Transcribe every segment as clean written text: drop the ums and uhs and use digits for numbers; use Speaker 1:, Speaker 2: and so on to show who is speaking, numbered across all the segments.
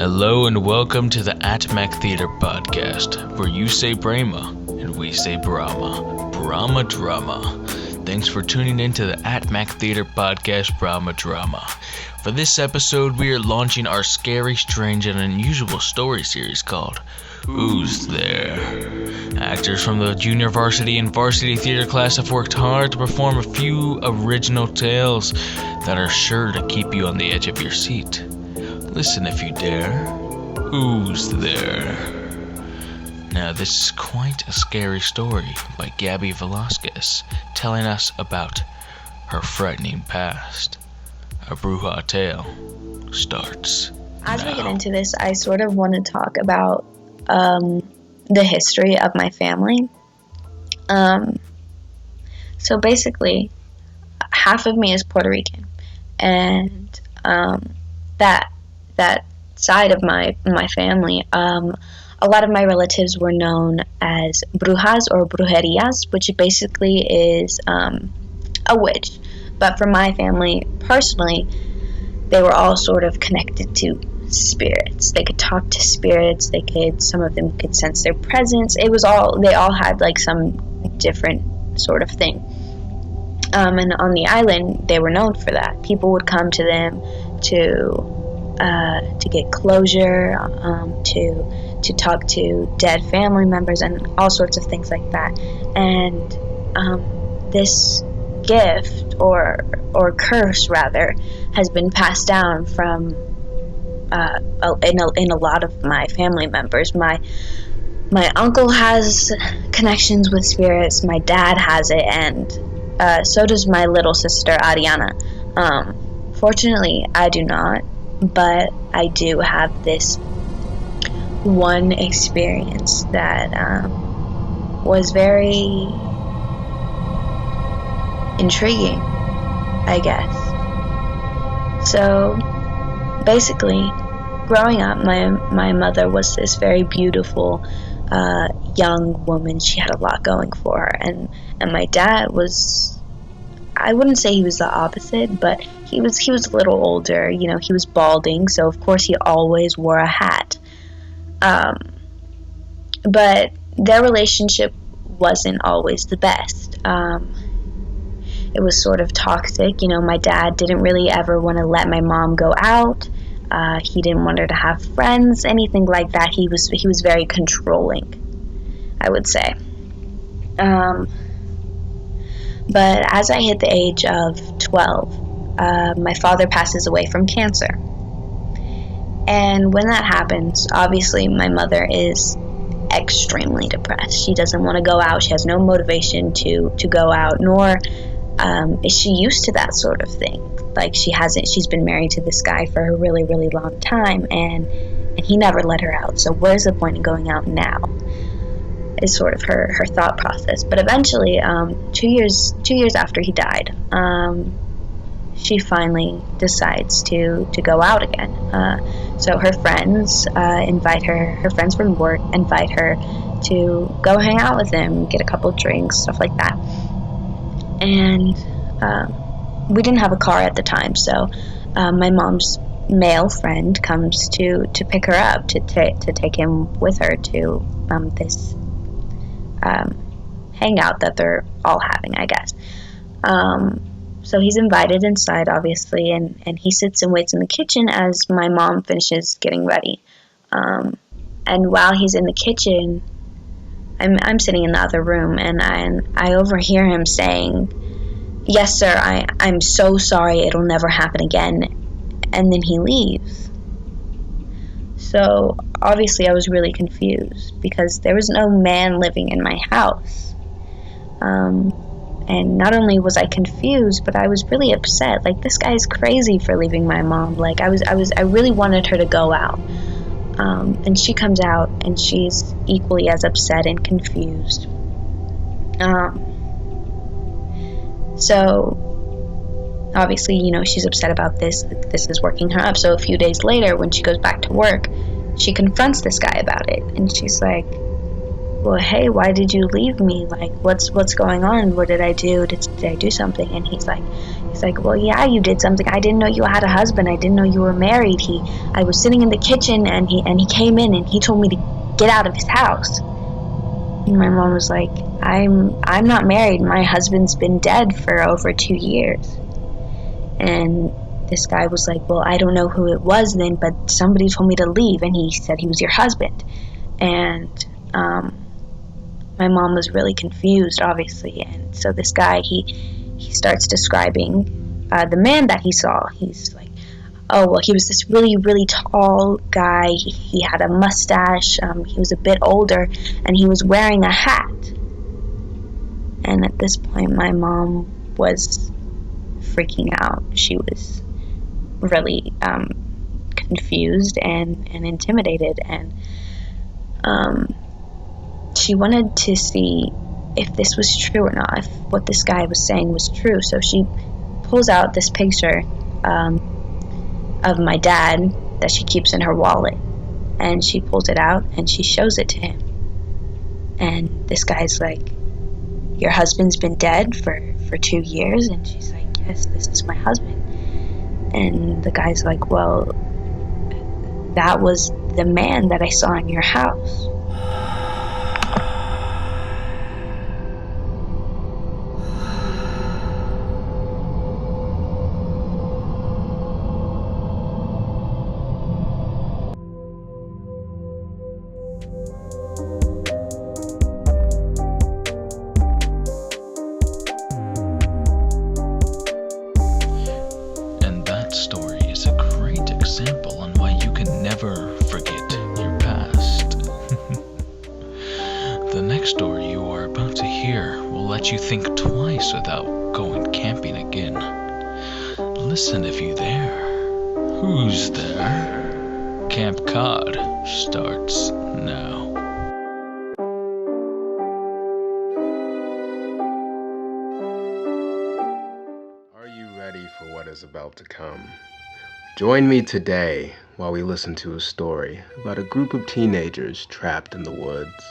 Speaker 1: Hello and welcome to the Atmac Theater Podcast, where you say Brahma and we say Brahma. Brahma Drama. Thanks for tuning in to the Atmac Theater Podcast, Brahma Drama. For this episode, we are launching our scary, strange, and unusual story series called Who's There? Actors from the Junior Varsity and Varsity theater class have worked hard to perform a few original tales that are sure to keep you on the edge of your seat. Listen if you dare. Who's there? Now, this is quite a scary story by Gabby Velasquez, telling us about her frightening past. A Bruja tale starts
Speaker 2: As
Speaker 1: now.
Speaker 2: we get into this, I sort of want to talk about the history of my family. So basically, half of me is Puerto Rican, and that side of my family, a lot of my relatives were known as brujas or brujerias, which basically is a witch. But for my family, personally, they were all sort of connected to spirits. They could talk to spirits. Some of them could sense their presence. They all had like some different sort of thing. And on the island, they were known for that. People would come to them to get closure, to talk to dead family members, and all sorts of things like that. And this gift or curse rather has been passed down from in a lot of my family members. My uncle has connections with spirits. My dad has it, and so does my little sister Ariana. Fortunately, I do not, but I do have this one experience that was very intriguing, I guess. So basically, growing up, my mother was this very beautiful young woman. She had a lot going for her, and my dad was, I wouldn't say he was the opposite, but he was a little older. You know, he was balding, so of course he always wore a hat. But their relationship wasn't always the best. It was sort of toxic. You know, my dad didn't really ever want to let my mom go out. He didn't want her to have friends, anything like that. He was very controlling, I would say. But as I hit the age of 12, my father passes away from cancer. And when that happens, obviously my mother is extremely depressed. She doesn't want to go out. She has no motivation to go out, nor is she used to that sort of thing. Like, she's been married to this guy for a really, really long time, and he never let her out. So where's the point in going out now? Is sort of her thought process. But eventually, 2 years after he died, she finally decides to go out again. So her friends her friends from work invite her to go hang out with them, get a couple drinks, stuff like that. And we didn't have a car at the time, so my mom's male friend comes to pick her up, to take him with her to this hangout that they're all having, I guess. So he's invited inside, obviously, and he sits and waits in the kitchen as my mom finishes getting ready. And while he's in the kitchen, I'm sitting in the other room, and I overhear him saying, "Yes, sir, I'm so sorry, it'll never happen again." And then he leaves. So obviously I was really confused because there was no man living in my house. And not only was I confused, but I was really upset. Like, this guy's crazy for leaving my mom. Like, I really wanted her to go out. And she comes out, and she's equally as upset and confused. So obviously, you know, she's upset about this. This is working her up. So a few days later, when she goes back to work, she confronts this guy about it. And she's like, well, hey, why did you leave me? Like, what's going on? What did I do? Did I do something? And he's like, well, yeah, you did something. I didn't know you had a husband. I didn't know you were married. I was sitting in the kitchen, and he came in, and he told me to get out of his house. And my mom was like, I'm not married. My husband's been dead for over 2 years. And this guy was like, well, I don't know who it was then, but somebody told me to leave, and he said he was your husband. And my mom was really confused, obviously. And so this guy, he starts describing the man that he saw. He's like, oh, well, he was this really, really tall guy. He had a mustache. He was a bit older, and he was wearing a hat. And at this point, my mom was freaking out. She was really confused and intimidated, and she wanted to see if this was true or not, if what this guy was saying was true. So she pulls out this picture of my dad that she keeps in her wallet, and she pulls it out and she shows it to him. And this guy's like, your husband's been dead for 2 years? And she's like, yes, this is my husband. And the guy's like, well, that was the man that I saw in your house.
Speaker 1: Story is a great example on why you can never forget your past. The next story you are about to hear will let you think twice without going camping again. Listen if you there. Who's there? Camp Cod starts now.
Speaker 3: For what is about to come. Join me today while we listen to a story about a group of teenagers trapped in the woods.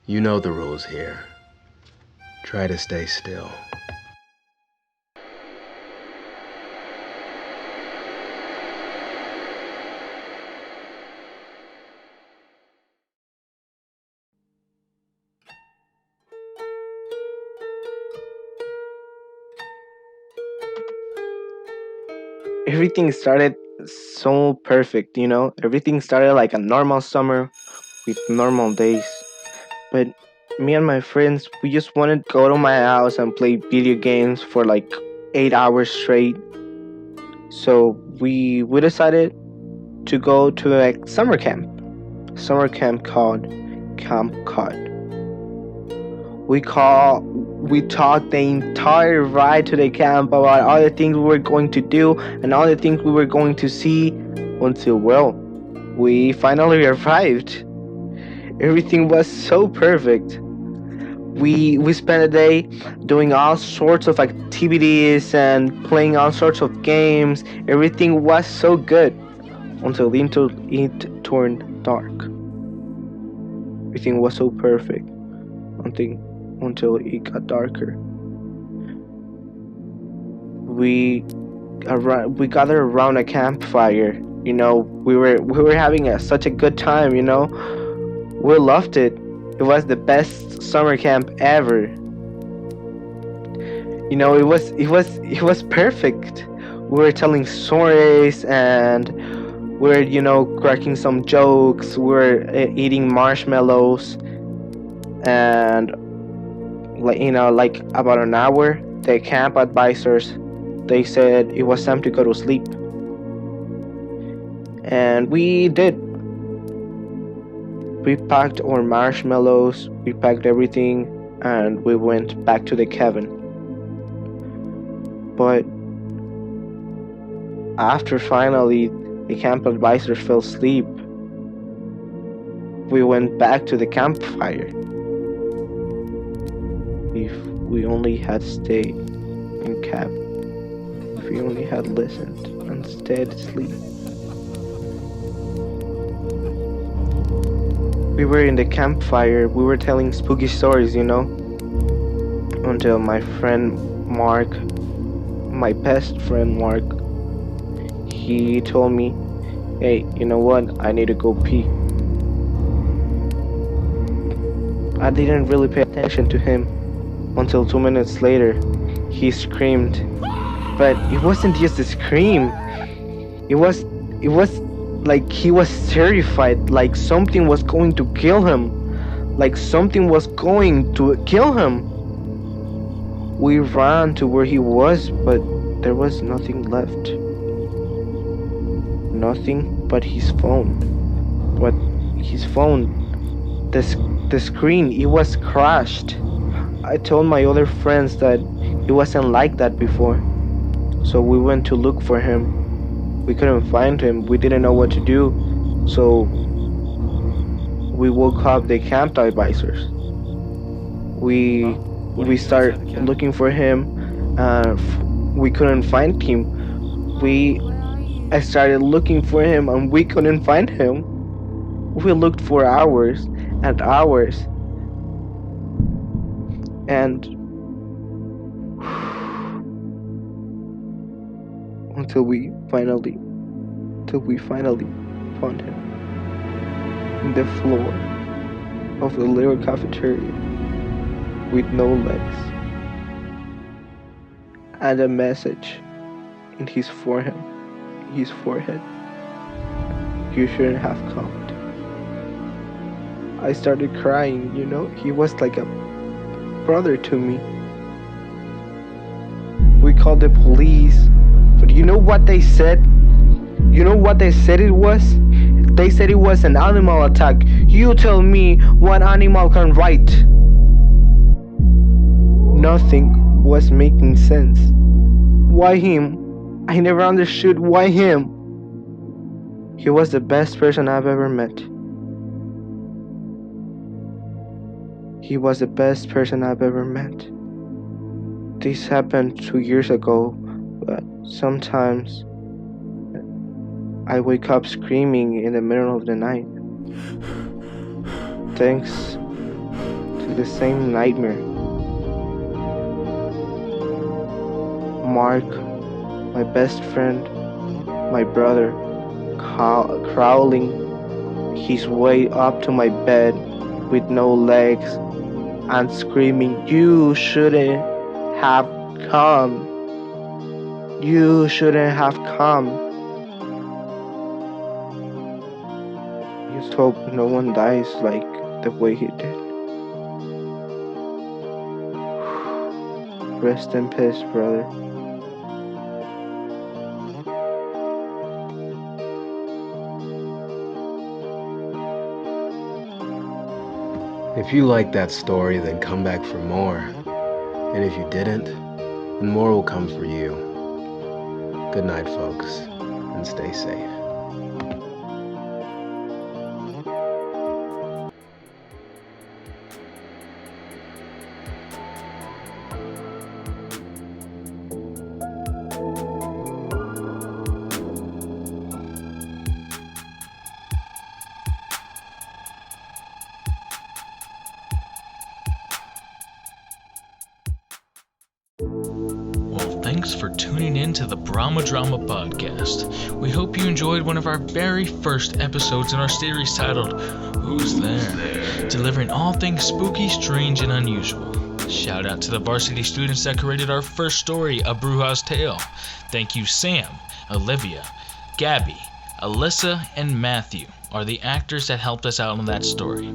Speaker 3: You know the rules here. Try to stay still.
Speaker 4: Everything started so perfect, Everything started like a normal summer with normal days. But me and my friends, we just wanted to go to my house and play video games for like 8 hours straight. So we decided to go to a summer camp called Camp Cod. We talked the entire ride to the camp about all the things we were going to do and all the things we were going to see until, well, we finally arrived. Everything was so perfect. We spent a day doing all sorts of activities and playing all sorts of games. Everything was so good until it turned dark. Everything was so perfect until it got darker. We gathered around a campfire. We were having such a good time. We loved it. It was the best summer camp ever. It was perfect. We were telling stories and we were cracking some jokes. We were eating marshmallows, and like about an hour, the camp advisors, they said it was time to go to sleep. And we did. We packed our marshmallows, we packed everything, and we went back to the cabin. But after finally the camp advisor fell asleep, we went back to the campfire. If we only had stayed in camp, if we only had listened and stayed asleep. We were in the campfire. We were telling spooky stories, until my friend Mark, my best friend Mark, he told me, hey, you know what? I need to go pee. I didn't really pay attention to him until 2 minutes later. He screamed. But it wasn't just a scream. It was like he was terrified, like something was going to kill him. We ran to where he was, but there was nothing left. Nothing but his phone. But his phone, the screen, it was crashed. I told my other friends that it wasn't like that before. So we went to look for him. We couldn't find him. We didn't know what to do. So we woke up the camp advisors. We started looking for him. We couldn't find him. I started looking for him and we couldn't find him. We looked for hours and hours. And until we finally found him in the floor of the little cafeteria with no legs and a message in his forehead. You shouldn't have come. I started crying, he was like a brother to me. We called the police, but you know what they said? It was? They said it was an animal attack. You tell me what animal can write. Nothing was making sense. Why him? I never understood why him. He was the best person I've ever met. This happened 2 years ago, but sometimes I wake up screaming in the middle of the night. Thanks to the same nightmare. Mark, my best friend, my brother, crawling his way up to my bed with no legs and screaming, "You shouldn't have come. You shouldn't have come." Just hope no one dies like the way he did. Rest in peace, brother.
Speaker 3: If you liked that story, then come back for more. And if you didn't, then more will come for you. Good night, folks, and stay safe.
Speaker 1: Thanks for tuning in to the Brahma Drama Podcast. We hope you enjoyed one of our very first episodes in our series titled Who's There? Delivering all things spooky, strange, and unusual. Shout out to the varsity students that created our first story, A Bruja's Tale. Thank you Sam, Olivia, Gabby, Alyssa, and Matthew are the actors that helped us out on that story.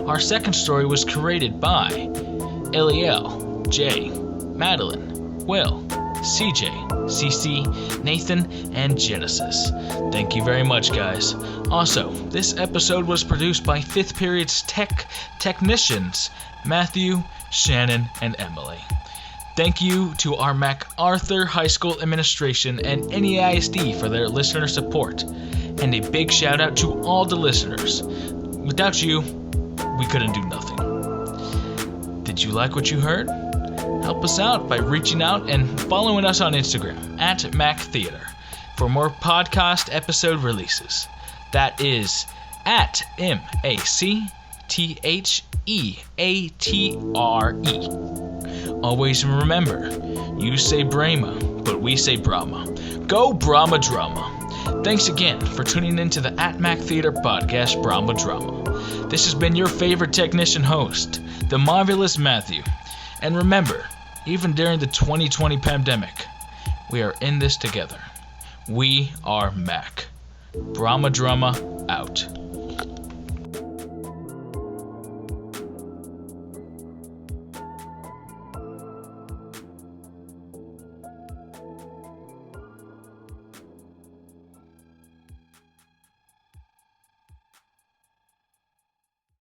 Speaker 1: Our second story was created by Eliel, Jay, Madeline, Will, CJ, CC, Nathan, and Genesis. Thank you very much, guys. Also, this episode was produced by 5th period's technicians, Matthew, Shannon, and Emily. Thank you to our MacArthur High School administration and NEISD for their listener support. And a big shout out to all the listeners. Without you, we couldn't do nothing. Did you like what you heard? Help us out by reaching out and following us on Instagram @MacTheater for more podcast episode releases. That is @MacTheater. Always remember, you say Brahma, but we say Brahma. Go Brahma Drama! Thanks again for tuning in to the Mac Theater podcast, Brahma Drama. This has been your favorite technician host, the marvelous Matthew. And remember, even during the 2020 pandemic, we are in this together. We are Mac. Brahma Drama out.